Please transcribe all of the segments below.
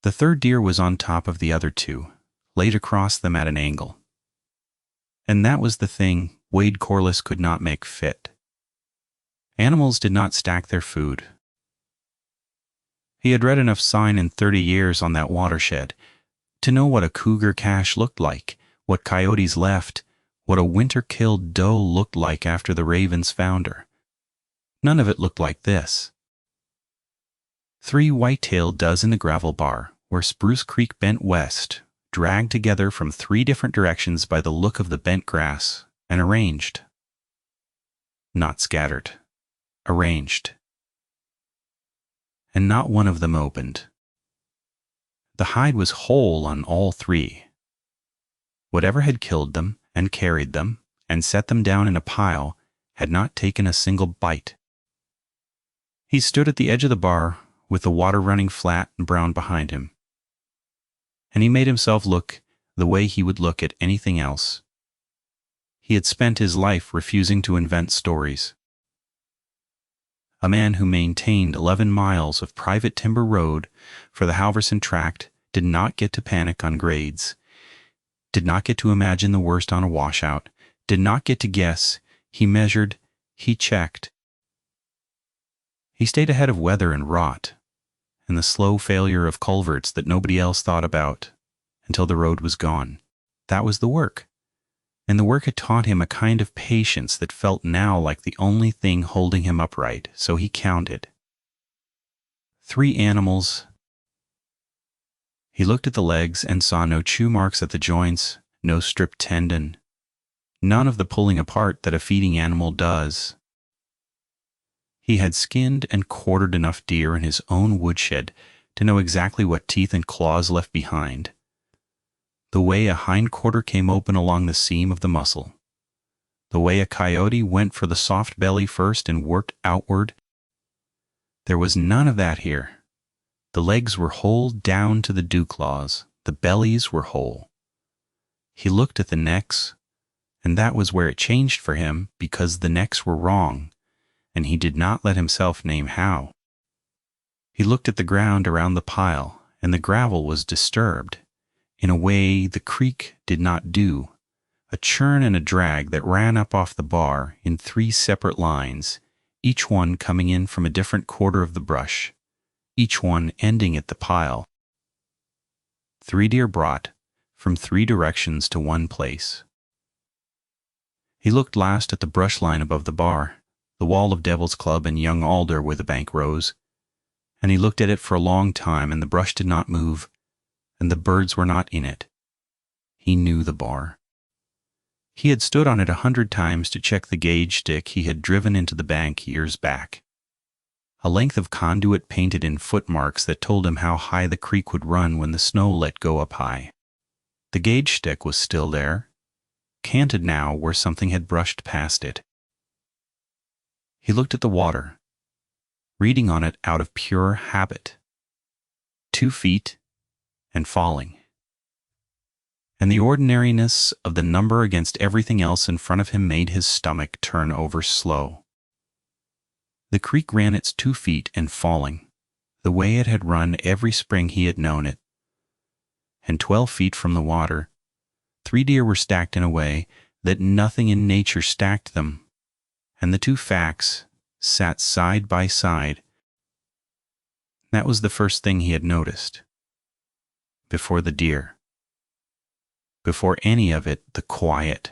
The third deer was on top of the other two, laid across them at an angle. And that was the thing Wade Corliss could not make fit. Animals did not stack their food. He had read enough sign in 30 years on that watershed to know what a cougar cache looked like, what coyotes left, what a winter-killed doe looked like after the ravens found her. None of it looked like this. 3 white-tailed does in the gravel bar, where Spruce Creek bent west, dragged together from 3 different directions by the look of the bent grass, and arranged. Not scattered. Arranged. And not one of them opened. The hide was whole on all 3. Whatever had killed them, and carried them, and set them down in a pile, had not taken a single bite. He stood at the edge of the bar, with the water running flat and brown behind him. And he made himself look the way he would look at anything else. He had spent his life refusing to invent stories. A man who maintained 11 miles of private timber road for the Halverson tract did not get to panic on grades, did not get to imagine the worst on a washout, did not get to guess. He measured, he checked. He stayed ahead of weather and rot, and the slow failure of culverts that nobody else thought about, until the road was gone. That was the work. And the work had taught him a kind of patience that felt now like the only thing holding him upright, so he counted. 3 animals. He looked at the legs and saw no chew marks at the joints, no stripped tendon, none of the pulling apart that a feeding animal does. He had skinned and quartered enough deer in his own woodshed to know exactly what teeth and claws left behind. The way a hind quarter came open along the seam of the muscle. The way a coyote went for the soft belly first and worked outward. There was none of that here. The legs were whole down to the dew claws. The bellies were whole. He looked at the necks, and that was where it changed for him, because the necks were wrong, and he did not let himself name how. He looked at the ground around the pile, and the gravel was disturbed, in a way the creek did not do, a churn and a drag that ran up off the bar in 3 separate lines, each one coming in from a different quarter of the brush, each one ending at the pile. 3 deer brought from 3 directions to one place. He looked last at the brush line above the bar, the wall of Devil's Club and young alder where the bank rose, and he looked at it for a long time, and the brush did not move, and the birds were not in it. He knew the bar. He had stood on it 100 times to check the gauge stick he had driven into the bank years back. A length of conduit painted in footmarks that told him how high the creek would run when the snow let go up high. The gauge stick was still there, canted now where something had brushed past it. He looked at the water, reading on it out of pure habit. 2 feet and falling. And the ordinariness of the number against everything else in front of him made his stomach turn over slow. The creek ran its 2 feet and falling, the way it had run every spring he had known it. And 12 feet from the water, 3 deer were stacked in a way that nothing in nature stacked them, and the 2 facts sat side by side. That was the first thing he had noticed. Before the deer. Before any of it, the quiet.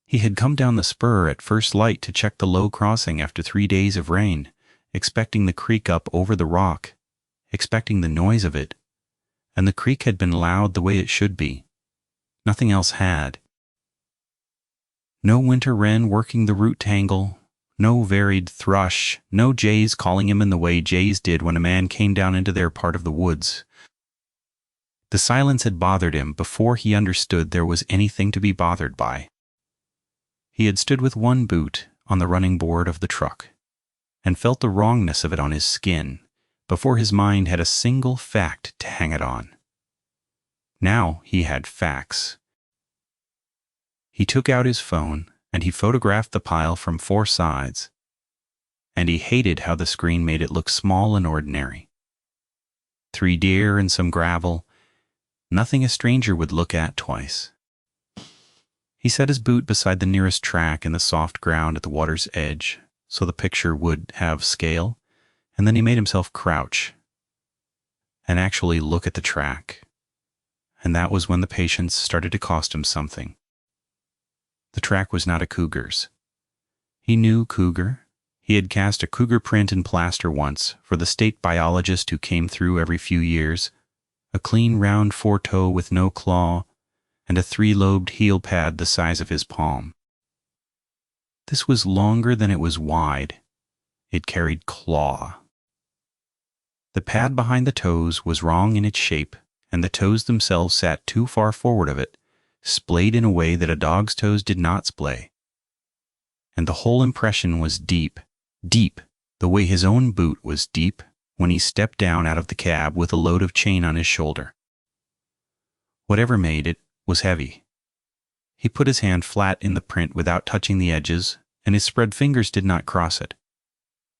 He had come down the spur at first light to check the low crossing after 3 days of rain, expecting the creek up over the rock, expecting the noise of it, and the creek had been loud the way it should be. Nothing else had. No winter wren working the root tangle, no varied thrush, no jays calling him in the way jays did when a man came down into their part of the woods. The silence had bothered him before he understood there was anything to be bothered by. He had stood with one boot on the running board of the truck, and felt the wrongness of it on his skin before his mind had a single fact to hang it on. Now he had facts. He took out his phone and he photographed the pile from 4 sides, and he hated how the screen made it look small and ordinary. 3 deer and some gravel, nothing a stranger would look at twice. He set his boot beside the nearest track in the soft ground at the water's edge, so the picture would have scale, and then he made himself crouch and actually look at the track. And that was when the patience started to cost him something. The track was not a cougar's. He knew cougar. He had cast a cougar print in plaster once for the state biologist who came through every few years, a clean round four-toe with no claw, and a 3-lobed heel pad the size of his palm. This was longer than it was wide. It carried claw. The pad behind the toes was wrong in its shape, and the toes themselves sat too far forward of it, splayed in a way that a dog's toes did not splay. And the whole impression was deep, deep, the way his own boot was deep when he stepped down out of the cab with a load of chain on his shoulder. Whatever made it was heavy. He put his hand flat in the print without touching the edges, and his spread fingers did not cross it.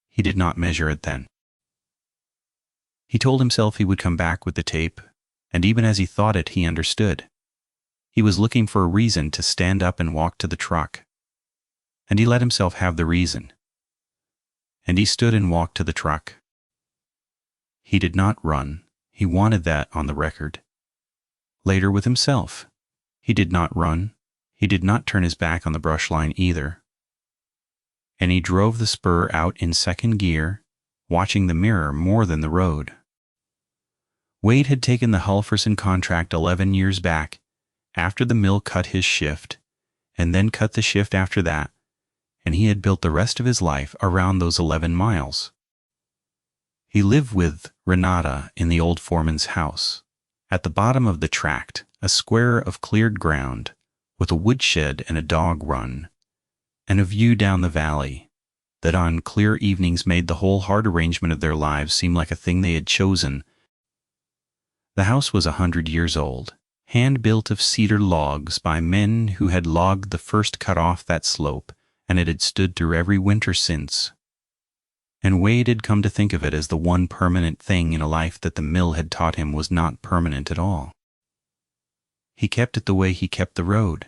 He did not measure it then. He told himself he would come back with the tape, and even as he thought it, he understood. He was looking for a reason to stand up and walk to the truck. And he let himself have the reason. And he stood and walked to the truck. He did not run. He wanted that on the record. Later with himself. He did not run. He did not turn his back on the brush line either. And he drove the spur out in second gear, watching the mirror more than the road. Wade had taken the Halferson contract 11 years back, after the mill cut his shift, and then cut the shift after that, and he had built the rest of his life around those 11 miles. He lived with Renata in the old foreman's house, at the bottom of the tract, a square of cleared ground, with a woodshed and a dog run, and a view down the valley, that on clear evenings made the whole hard arrangement of their lives seem like a thing they had chosen. The house was 100 years old, hand-built of cedar logs by men who had logged the first cut off that slope, and it had stood through every winter since. And Wade had come to think of it as the one permanent thing in a life that the mill had taught him was not permanent at all. He kept it the way he kept the road.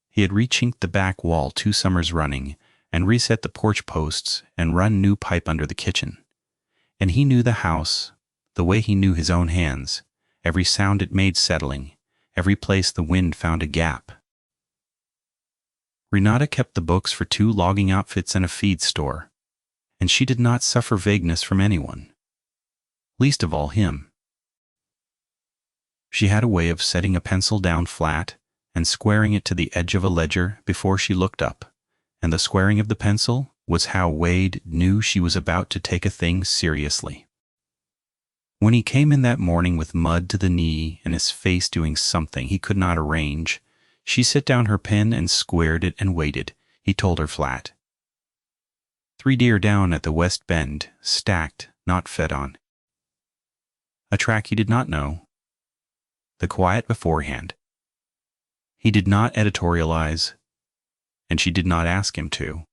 He had rechinked the back wall 2 summers running, and reset the porch posts and run new pipe under the kitchen. And he knew the house the way he knew his own hands, every sound it made settling, every place the wind found a gap. Renata kept the books for 2 logging outfits and a feed store, and she did not suffer vagueness from anyone, least of all him. She had a way of setting a pencil down flat and squaring it to the edge of a ledger before she looked up, and the squaring of the pencil was how Wade knew she was about to take a thing seriously. When he came in that morning with mud to the knee and his face doing something he could not arrange, she set down her pen and squared it and waited. He told her flat. 3 deer down at the West Bend, stacked, not fed on. A track he did not know. The quiet beforehand. He did not editorialize, and she did not ask him to.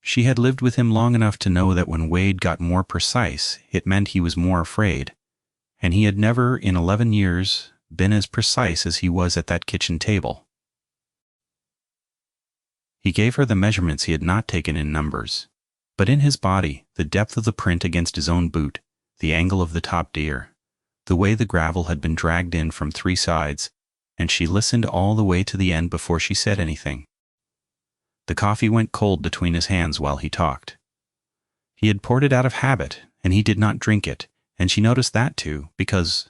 She had lived with him long enough to know that when Wade got more precise, it meant he was more afraid, and he had never in 11 years been as precise as he was at that kitchen table. He gave her the measurements he had not taken in numbers, but in his body, the depth of the print against his own boot, the angle of the top deer, the way the gravel had been dragged in from 3 sides, and she listened all the way to the end before she said anything. The coffee went cold between his hands while he talked. He had poured it out of habit, and he did not drink it, and she noticed that too, because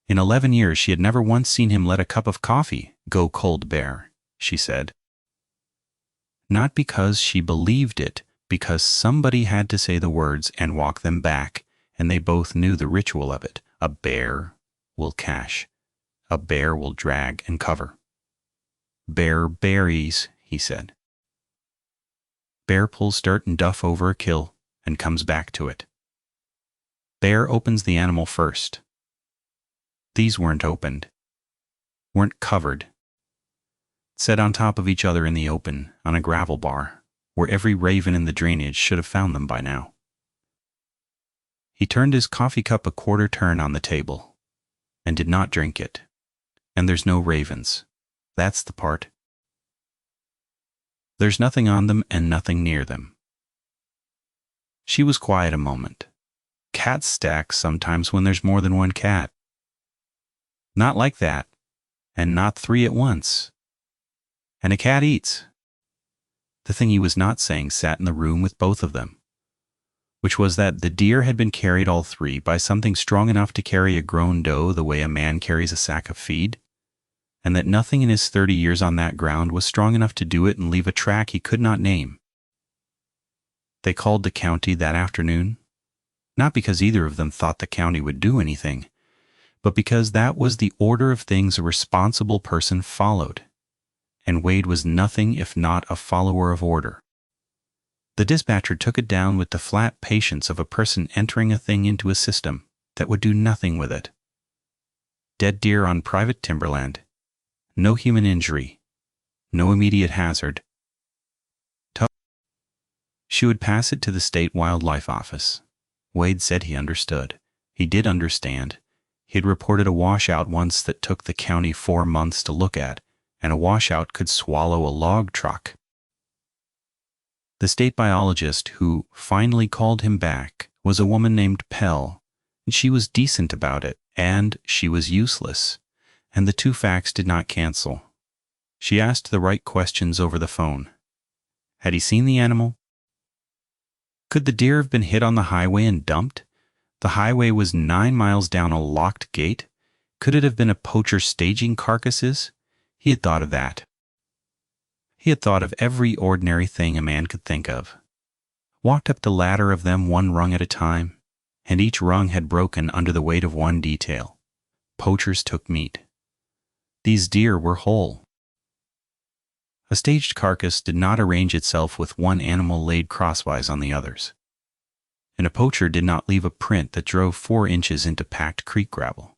in 11 years she had never once seen him let a cup of coffee go cold bare, she said. Not because she believed it, because somebody had to say the words and walk them back, and they both knew the ritual of it. A bear will cache. A bear will drag and cover. Bear berries, he said. Bear pulls dirt and duff over a kill and comes back to it. Bear opens the animal first. These weren't opened, weren't covered, set on top of each other in the open on a gravel bar, where every raven in the drainage should have found them by now. He turned his coffee cup a quarter turn on the table and did not drink it. And there's no ravens. That's the part. There's nothing on them and nothing near them. She was quiet a moment. Cats stack sometimes when there's more than one cat. Not like that, and not three at once. And a cat eats. The thing he was not saying sat in the room with both of them, which was that the deer had been carried all three by something strong enough to carry a grown doe the way a man carries a sack of feed, and that nothing in his 30 years on that ground was strong enough to do it and leave a track he could not name. They called the county that afternoon, not because either of them thought the county would do anything, but because that was the order of things a responsible person followed, and Wade was nothing if not a follower of order. The dispatcher took it down with the flat patience of a person entering a thing into a system that would do nothing with it. Dead deer on private timberland. No human injury. No immediate hazard. She would pass it to the state wildlife office. Wade said he understood. He did understand. He had reported a washout once that took the county 4 months to look at, and a washout could swallow a log truck. The state biologist who finally called him back was a woman named Pell, and she was decent about it, and she was useless, and the two facts did not cancel. She asked the right questions over the phone. Had he seen the animal? Could the deer have been hit on the highway and dumped? The highway was 9 miles down a locked gate. Could it have been a poacher staging carcasses? He had thought of that. He had thought of every ordinary thing a man could think of. Walked up the ladder of them one rung at a time, and each rung had broken under the weight of one detail. Poachers took meat. These deer were whole. A staged carcass did not arrange itself with one animal laid crosswise on the others. And a poacher did not leave a print that drove 4 inches into packed creek gravel.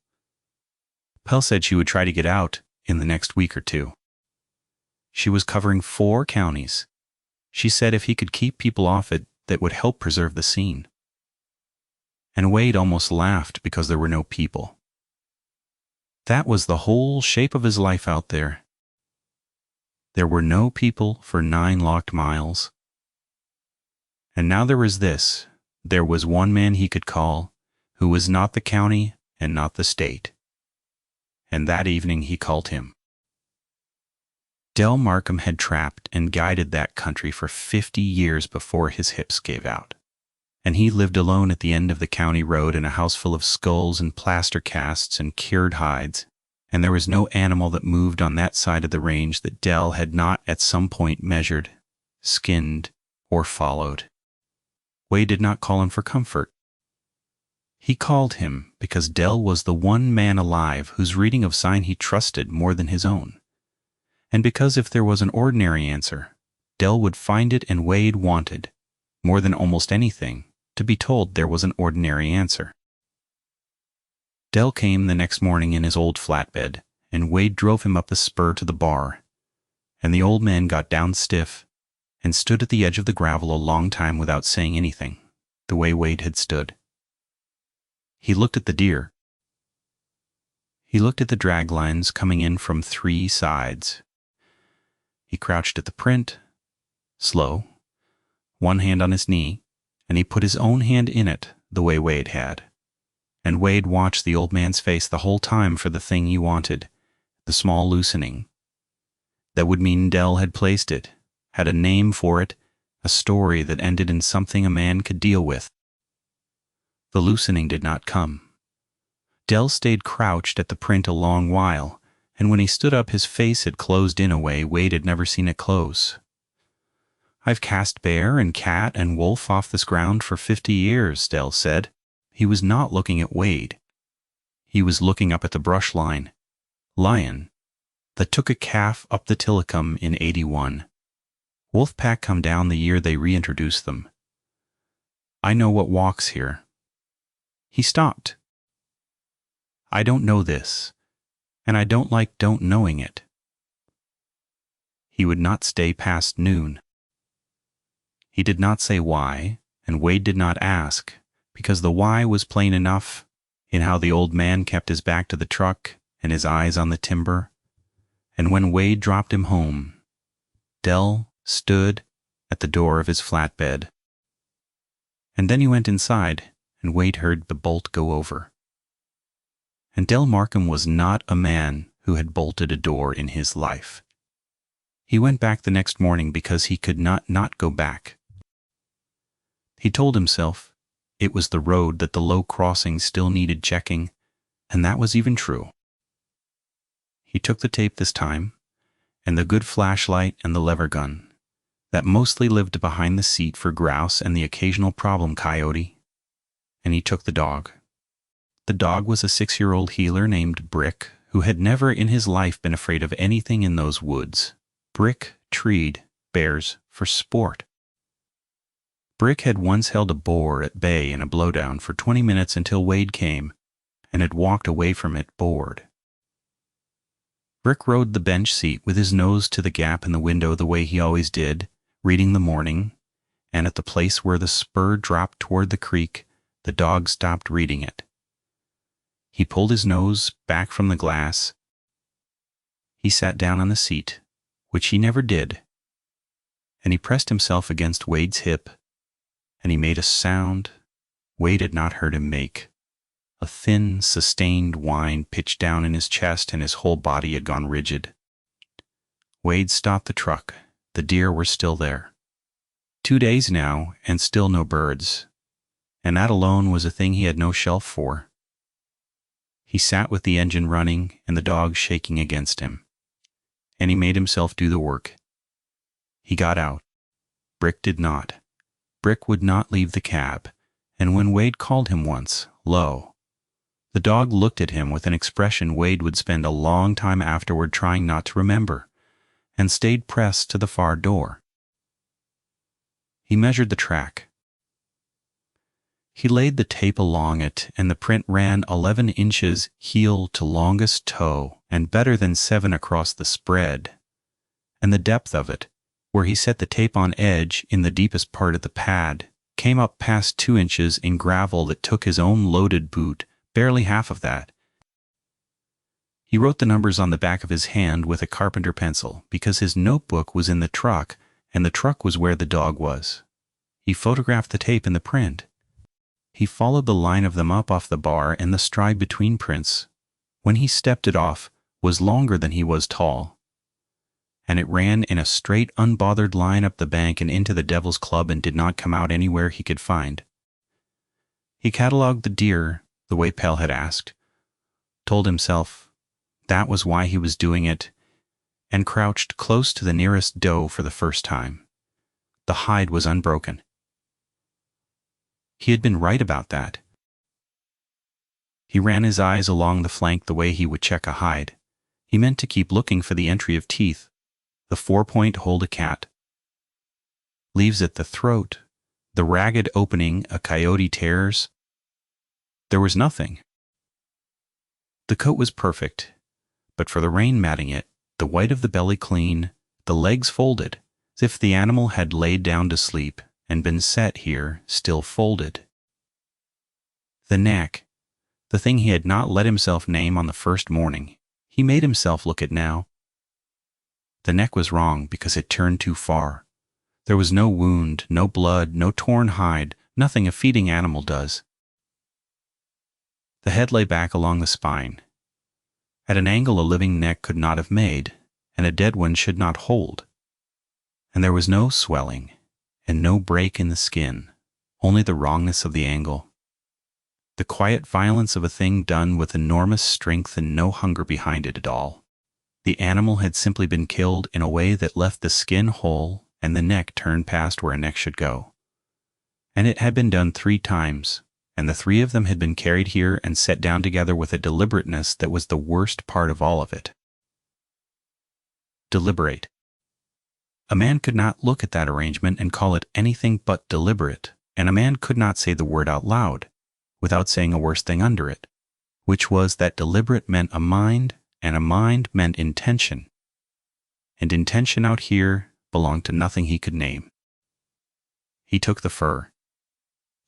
Pell said she would try to get out in the next week or 2. She was covering 4 counties. She said if he could keep people off it, that would help preserve the scene. And Wade almost laughed because there were no people. That was the whole shape of his life out there. There were no people for 9 locked miles. And now there was this. There was one man he could call, who was not the county and not the state. And that evening he called him. Del Markham had trapped and guided that country for 50 years before his hips gave out. And he lived alone at the end of the county road in a house full of skulls and plaster casts and cured hides. And there was no animal that moved on that side of the range that Del had not at some point measured, skinned, or followed. Wade did not call him for comfort. He called him because Del was the one man alive whose reading of sign he trusted more than his own. And because if there was an ordinary answer, Del would find it, and Wade wanted, more than almost anything, to be told there was an ordinary answer. Del came the next morning in his old flatbed, and Wade drove him up the spur to the bar, and the old man got down stiff and stood at the edge of the gravel a long time without saying anything, the way Wade had stood. He looked at the deer. He looked at the drag lines coming in from 3 sides. He crouched at the print, slow, one hand on his knee, and he put his own hand in it the way Wade had. And Wade watched the old man's face the whole time for the thing he wanted, the small loosening. That would mean Del had placed it, had a name for it, a story that ended in something a man could deal with. The loosening did not come. Del stayed crouched at the print a long while, and when he stood up his face had closed in a way Wade had never seen it close. I've cast bear and cat and wolf off this ground for 50 years, Del said. He was not looking at Wade. He was looking up at the brush line. Lion, that took a calf up the Tillicum in 81. Wolf pack come down the year they reintroduced them. I know what walks here. He stopped. I don't know this, and I don't like don't knowing it. He would not stay past noon. He did not say why, and Wade did not ask, because the why was plain enough in how the old man kept his back to the truck and his eyes on the timber. And when Wade dropped him home, Dell stood at the door of his flatbed. And then he went inside, and Wade heard the bolt go over. And Dell Markham was not a man who had bolted a door in his life. He went back the next morning because he could not go back. He told himself it was the road that the low crossing still needed checking, and that was even true. He took the tape this time, and the good flashlight and the lever gun that mostly lived behind the seat for grouse and the occasional problem coyote, and he took the dog. The dog was a 6-year-old heeler named Brick, who had never in his life been afraid of anything in those woods. Brick treed bears for sport. Brick had once held a boar at bay in a blowdown for 20 minutes until Wade came and had walked away from it bored. Brick rode the bench seat with his nose to the gap in the window the way he always did, reading the morning, and at the place where the spur dropped toward the creek, the dog stopped reading it. He pulled his nose back from the glass. He sat down on the seat, which he never did, and he pressed himself against Wade's hip, and he made a sound Wade had not heard him make. A thin, sustained whine pitched down in his chest, and his whole body had gone rigid. Wade stopped the truck. The deer were still there. 2 days now, and still no birds, and that alone was a thing he had no shelf for. He sat with the engine running and the dog shaking against him, and he made himself do the work. He got out. Brick did not. Brick would not leave the cab, and when Wade called him once, low, the dog looked at him with an expression Wade would spend a long time afterward trying not to remember, and stayed pressed to the far door. He measured the track. He laid the tape along it, and the print ran 11 inches heel to longest toe, and better than 7 across the spread. And the depth of it, where he set the tape on edge in the deepest part of the pad, came up past 2 inches in gravel that took his own loaded boot, barely half of that. He wrote the numbers on the back of his hand with a carpenter pencil, because his notebook was in the truck, and the truck was where the dog was. He photographed the tape in the print. He followed the line of them up off the bar, and the stride between prints, when he stepped it off, was longer than he was tall. And it ran in a straight, unbothered line up the bank and into the Devil's Club and did not come out anywhere he could find. He catalogued the deer the way Pell had asked, told himself that was why he was doing it, and crouched close to the nearest doe for the first time. The hide was unbroken. He had been right about that. He ran his eyes along the flank the way he would check a hide. He meant to keep looking for the entry of teeth, the 4-point hold a cat, leaves at the throat, the ragged opening a coyote tears. There was nothing. The coat was perfect, but for the rain matting it, the white of the belly clean, the legs folded, as if the animal had laid down to sleep and been set here, still folded. The neck, the thing he had not let himself name on the first morning, he made himself look at now. The neck was wrong because it turned too far. There was no wound, no blood, no torn hide, nothing a feeding animal does. The head lay back along the spine, at an angle a living neck could not have made, and a dead one should not hold. And there was no swelling, and no break in the skin, only the wrongness of the angle. The quiet violence of a thing done with enormous strength and no hunger behind it at all. The animal had simply been killed in a way that left the skin whole and the neck turned past where a neck should go. And it had been done 3 times, and the 3 of them had been carried here and set down together with a deliberateness that was the worst part of all of it. Deliberate. A man could not look at that arrangement and call it anything but deliberate, and a man could not say the word out loud without saying a worse thing under it, which was that deliberate meant a mind, and a mind meant intention. And intention out here belonged to nothing he could name. He took the fur.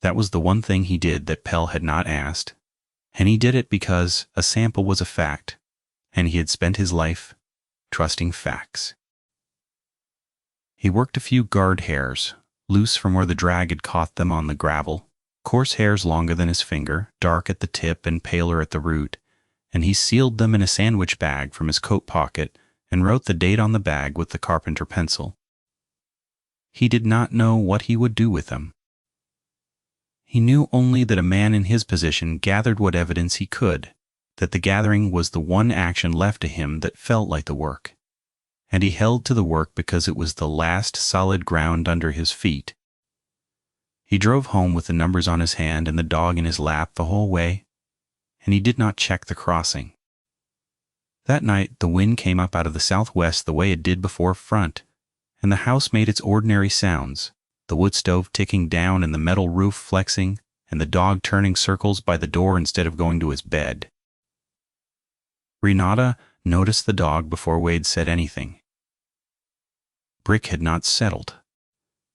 That was the one thing he did that Pell had not asked, and he did it because a sample was a fact, and he had spent his life trusting facts. He worked a few guard hairs, loose from where the drag had caught them on the gravel, coarse hairs longer than his finger, dark at the tip and paler at the root, and he sealed them in a sandwich bag from his coat pocket and wrote the date on the bag with the carpenter pencil. He did not know what he would do with them. He knew only that a man in his position gathered what evidence he could, that the gathering was the one action left to him that felt like the work, and he held to the work because it was the last solid ground under his feet. He drove home with the numbers on his hand and the dog in his lap the whole way, and he did not check the crossing. That night the wind came up out of the southwest the way it did before front, and the house made its ordinary sounds, the wood stove ticking down and the metal roof flexing, and the dog turning circles by the door instead of going to his bed. Renata noticed the dog before Wade said anything. Brick had not settled.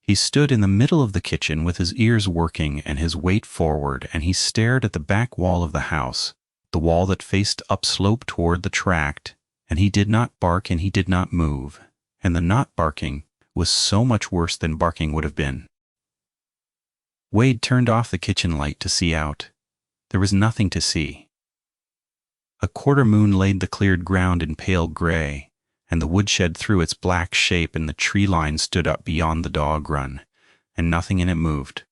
He stood in the middle of the kitchen with his ears working and his weight forward, and he stared at the back wall of the house, the wall that faced upslope toward the tract, and he did not bark and he did not move, and the not barking was so much worse than barking would have been. Wade turned off the kitchen light to see out. There was nothing to see. A quarter moon laid the cleared ground in pale gray, and the woodshed threw its black shape, and the tree line stood up beyond the dog run, and nothing in it moved.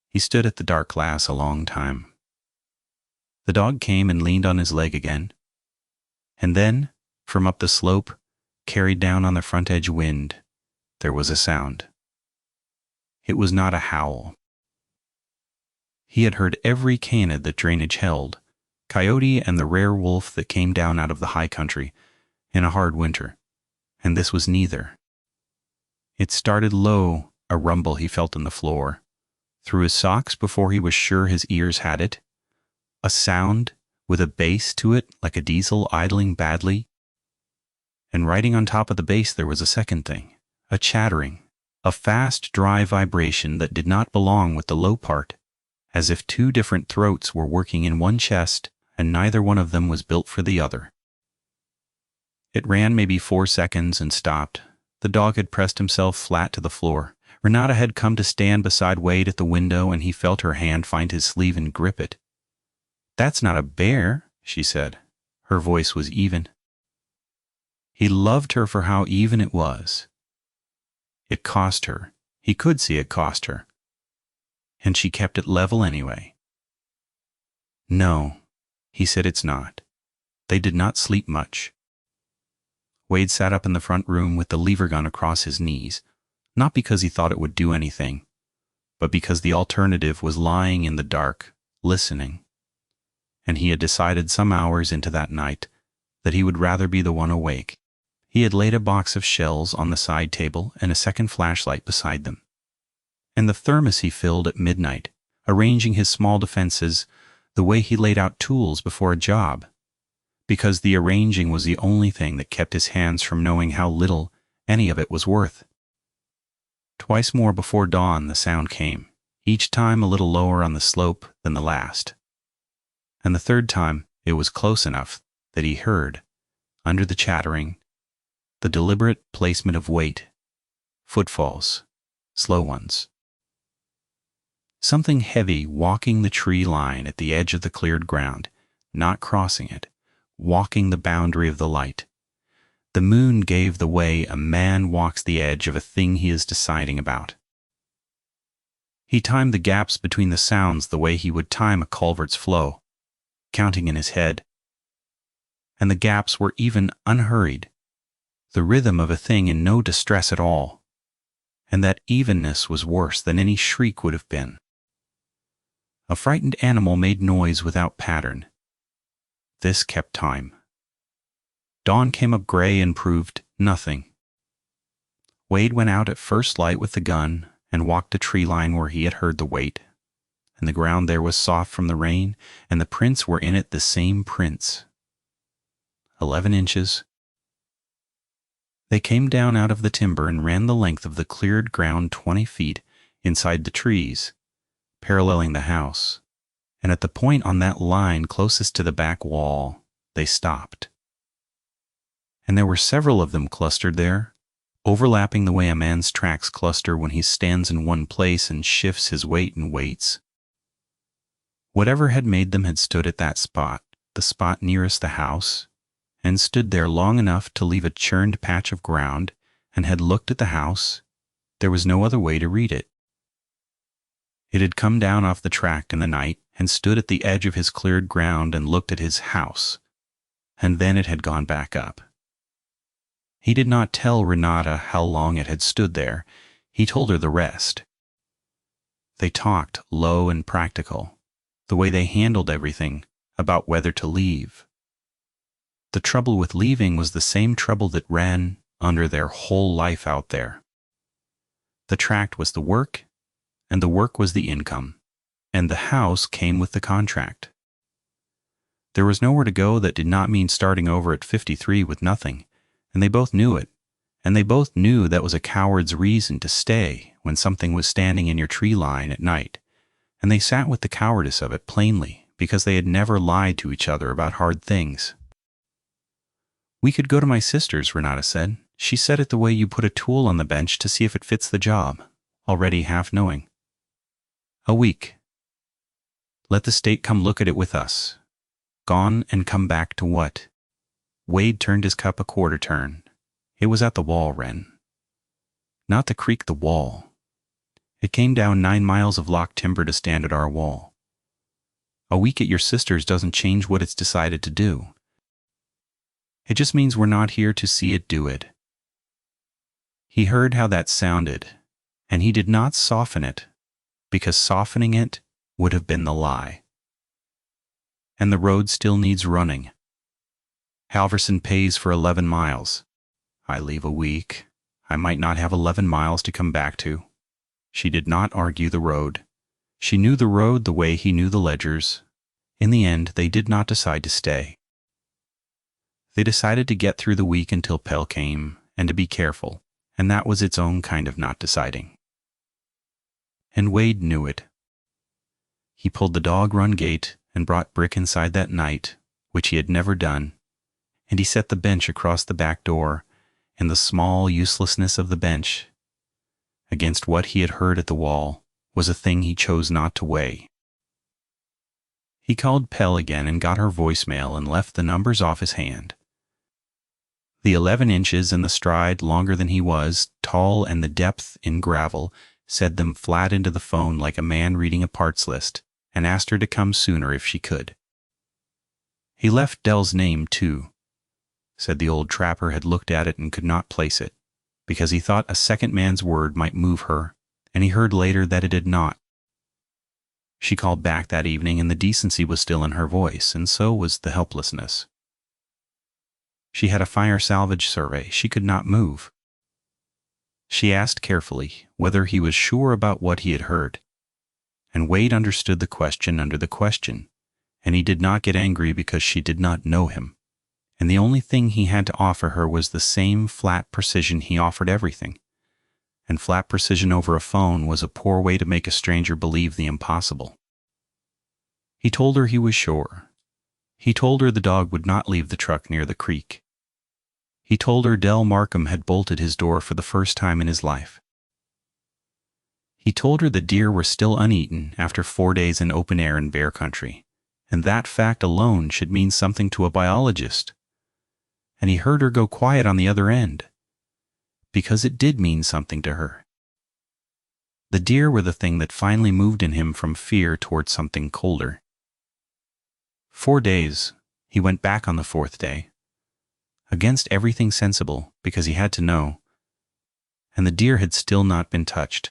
He stood at the dark glass a long time. The dog came and leaned on his leg again, and then, from up the slope, carried down on the front edge wind, there was a sound. It was not a howl. He had heard every canid that drainage held, coyote and the rare wolf that came down out of the high country in a hard winter, and this was neither. It started low, a rumble he felt in the floor, through his socks before he was sure his ears had it, a sound with a bass to it like a diesel idling badly, and riding on top of the bass there was a second thing, a chattering, a fast, dry vibration that did not belong with the low part, as if two different throats were working in one chest and neither one of them was built for the other. It ran maybe 4 seconds and stopped. The dog had pressed himself flat to the floor. Renata had come to stand beside Wade at the window, and he felt her hand find his sleeve and grip it. "That's not a bear," she said. Her voice was even. He loved her for how even it was. It cost her. He could see it cost her. And she kept it level anyway. "No," he said, "it's not. They did not sleep much." Wade sat up in the front room with the lever gun across his knees, not because he thought it would do anything, but because the alternative was lying in the dark, listening. And he had decided some hours into that night that he would rather be the one awake. He had laid a box of shells on the side table and a second flashlight beside them. And the thermos he filled at midnight, arranging his small defenses the way he laid out tools before a job, because the arranging was the only thing that kept his hands from knowing how little any of it was worth. Twice more before dawn the sound came, each time a little lower on the slope than the last. And the third time it was close enough that he heard, under the chattering, the deliberate placement of weight, footfalls, slow ones. Something heavy walking the tree line at the edge of the cleared ground, not crossing it, walking the boundary of the light. The moon gave the way a man walks the edge of a thing he is deciding about. He timed the gaps between the sounds the way he would time a culvert's flow, counting in his head. And the gaps were even unhurried, the rhythm of a thing in no distress at all, and that evenness was worse than any shriek would have been. A frightened animal made noise without pattern. This kept time. Dawn came up gray and proved nothing. Wade went out at first light with the gun and walked a tree line where he had heard the weight, and the ground there was soft from the rain, and the prints were in it the same prints. 11 inches. They came down out of the timber and ran the length of the cleared ground 20 feet inside the trees, paralleling the house, and at the point on that line closest to the back wall, they stopped. And there were several of them clustered there, overlapping the way a man's tracks cluster when he stands in one place and shifts his weight and waits. Whatever had made them had stood at that spot, the spot nearest the house, and stood there long enough to leave a churned patch of ground, and had looked at the house. There was no other way to read it. It had come down off the track in the night and stood at the edge of his cleared ground and looked at his house, and then it had gone back up. He did not tell Renata how long it had stood there. He told her the rest. They talked low and practical, the way they handled everything, about whether to leave. The trouble with leaving was the same trouble that ran under their whole life out there. The tract was the work, and the work was the income, and the house came with the contract. There was nowhere to go that did not mean starting over at 53 with nothing, and they both knew it, and they both knew that was a coward's reason to stay when something was standing in your tree line at night, and they sat with the cowardice of it plainly because they had never lied to each other about hard things. "We could go to my sister's," Renata said. "She said it the way you put a tool on the bench to see if it fits the job," already half knowing. "A week. Let the state come look at it with us. Gone and come back to what?" Wade turned his cup a quarter turn. "It was at the wall, Wren. Not the creek, the wall. It came down 9 miles of locked timber to stand at our wall. A week at your sister's doesn't change what it's decided to do. It just means we're not here to see it do it." He heard how that sounded, and he did not soften it, because softening it would have been the lie. "And the road still needs running. Halverson pays for 11 miles. I leave a week. I might not have 11 miles to come back to." She did not argue the road. She knew the road the way he knew the ledgers. In the end, they did not decide to stay. They decided to get through the week until Pell came, and to be careful, and that was its own kind of not deciding. And Wade knew it. He pulled the dog-run gate and brought Brick inside that night, which he had never done, and he set the bench across the back door, and the small uselessness of the bench, against what he had heard at the wall, was a thing he chose not to weigh. He called Pell again and got her voicemail and left the numbers off his hand. The 11 inches and the stride longer than he was, tall, and the depth in gravel set them flat into the phone like a man reading a parts list, and asked her to come sooner if she could. He left Dell's name, too. Said the old trapper had looked at it and could not place it, because he thought a second man's word might move her, and he heard later that it had not. She called back that evening, and the decency was still in her voice, and so was the helplessness. She had a fire salvage survey. She could not move. She asked carefully whether he was sure about what he had heard, and Wade understood the question under the question, and he did not get angry because she did not know him, and the only thing he had to offer her was the same flat precision he offered everything, and flat precision over a phone was a poor way to make a stranger believe the impossible. He told her he was sure. He told her the dog would not leave the truck near the creek. He told her Dell Markham had bolted his door for the first time in his life. He told her the deer were still uneaten after 4 days in open air in bear country, and that fact alone should mean something to a biologist. And he heard her go quiet on the other end, because it did mean something to her. The deer were the thing that finally moved in him from fear toward something colder. 4 days. He went back on the 4th day, against everything sensible, because he had to know, and the deer had still not been touched.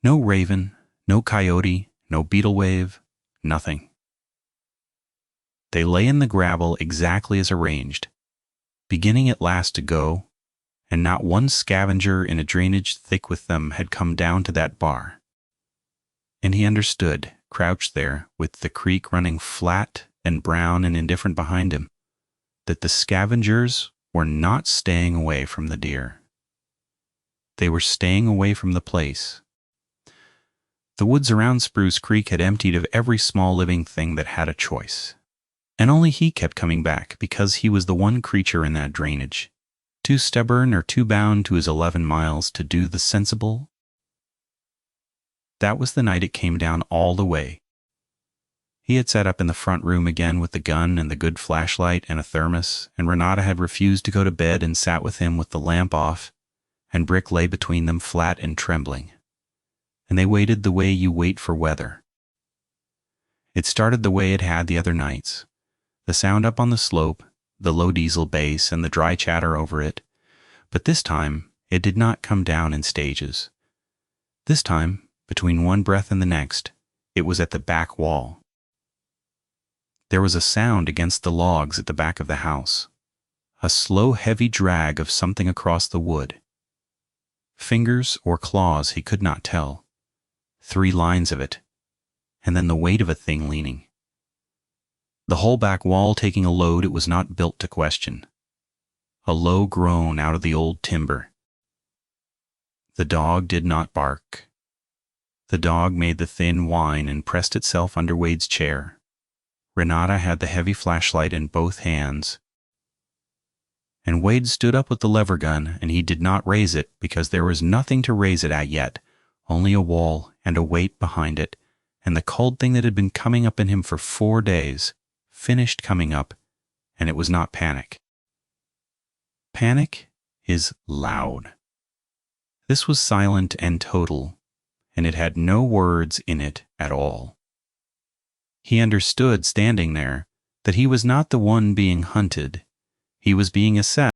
No raven, no coyote, no beetle wave, nothing. They lay in the gravel exactly as arranged, beginning at last to go, and not one scavenger in a drainage thick with them had come down to that bar. And he understood, crouched there, with the creek running flat and brown and indifferent behind him, that the scavengers were not staying away from the deer. They were staying away from the place. The woods around Spruce Creek had emptied of every small living thing that had a choice. And only he kept coming back because he was the one creature in that drainage, too stubborn or too bound to his 11 miles to do the sensible. That was the night it came down all the way. He had sat up in the front room again with the gun and the good flashlight and a thermos, and Renata had refused to go to bed and sat with him with the lamp off, and Brick lay between them flat and trembling. And they waited the way you wait for weather. It started the way it had the other nights. The sound up on the slope, the low diesel bass and the dry chatter over it, but this time it did not come down in stages. This time, between one breath and the next, it was at the back wall. There was a sound against the logs at the back of the house, a slow, heavy drag of something across the wood. Fingers or claws he could not tell. 3 lines of it, and then the weight of a thing leaning. The whole back wall taking a load it was not built to question. A low groan out of the old timber. The dog did not bark. The dog made the thin whine and pressed itself under Wade's chair. Renata had the heavy flashlight in both hands. And Wade stood up with the lever gun, and he did not raise it because there was nothing to raise it at yet, only a wall and a weight behind it, and the cold thing that had been coming up in him for 4 days, finished coming up, and it was not panic. Panic is loud. This was silent and total, and it had no words in it at all. He understood, standing there, that he was not the one being hunted. He was being assessed.